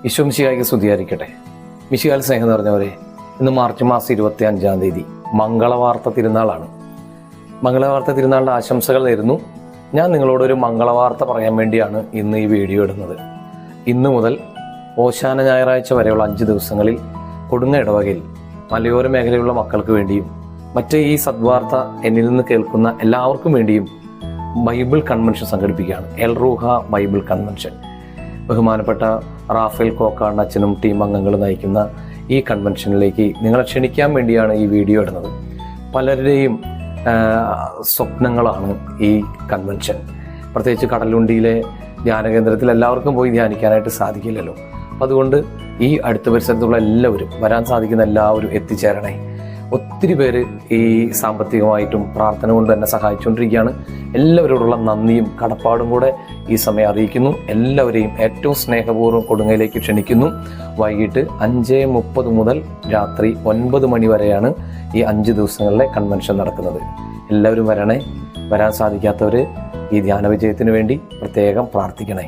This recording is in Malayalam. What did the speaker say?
ഈശോ മിശിഹായ്ക്ക് സ്തുതിയായിരിക്കട്ടെ. മിശിഹായിൽ സ്നേഹം നിറഞ്ഞവരെ, ഇന്ന് മാർച്ച് മാസം 25 മംഗളവാർത്ത തിരുനാളാണ്. മംഗളവാർത്ത തിരുനാളിൻ്റെ ആശംസകൾ നേരുന്നു. ഞാൻ നിങ്ങളോടൊരു മംഗളവാർത്ത പറയാൻ വേണ്ടിയാണ് ഇന്ന് ഈ വീഡിയോ ഇടുന്നത്. ഇന്ന് മുതൽ ഓശാന ഞായറാഴ്ച വരെയുള്ള 5 ദിവസങ്ങളിൽ കൊടുങ്ങ ഇടവകയിൽ മലയോര മേഖലയിലുള്ള മക്കൾക്ക് വേണ്ടിയും മറ്റ് ഈ സദ്വാർത്ത എന്നിൽ നിന്ന് കേൾക്കുന്ന എല്ലാവർക്കും വേണ്ടിയും ബൈബിൾ കൺവെൻഷൻ സംഘടിപ്പിക്കുകയാണ്. എൽ റൂഹ ബൈബിൾ കൺവെൻഷൻ. ബഹുമാനപ്പെട്ട റാഫേൽ കോക്കാട് അച്ഛനും ടീം അംഗങ്ങളും നയിക്കുന്ന ഈ കൺവെൻഷനിലേക്ക് നിങ്ങളെ ക്ഷണിക്കാൻ വേണ്ടിയാണ് ഈ വീഡിയോ ഇടുന്നത്. പലരുടെയും സ്വപ്നങ്ങളാണ് ഈ കൺവെൻഷൻ. പ്രത്യേകിച്ച് കടലുണ്ടിയിലെ ധ്യാനകേന്ദ്രത്തിൽ എല്ലാവർക്കും പോയി ധ്യാനിക്കാനായിട്ട് സാധിക്കില്ലല്ലോ. അപ്പം അതുകൊണ്ട് ഈ അടുത്ത പരിസരത്തുള്ള എല്ലാവരും, വരാൻ സാധിക്കുന്ന എല്ലാവരും എത്തിച്ചേരണേ. ഒത്തിരി പേര് ഈ സാമ്പത്തികമായിട്ടും പ്രാർത്ഥന കൊണ്ട് തന്നെ സഹായിച്ചുകൊണ്ടിരിക്കുകയാണ്. എല്ലാവരോടുള്ള നന്ദിയും കടപ്പാടും കൂടെ ഈ സമയം അറിയിക്കുന്നു. എല്ലാവരെയും ഏറ്റവും സ്നേഹപൂർവ്വം കൊടുങ്ങയിലേക്ക് ക്ഷണിക്കുന്നു. വൈകിട്ട് 5:30 മുതൽ രാത്രി 9 മണി വരെയാണ് ഈ 5 ദിവസങ്ങളിലെ കൺവെൻഷൻ നടക്കുന്നത്. എല്ലാവരും വരണേ. വരാൻ സാധിക്കാത്തവർ ഈ ധ്യാന വിജയത്തിന് വേണ്ടി പ്രത്യേകം പ്രാർത്ഥിക്കണേ.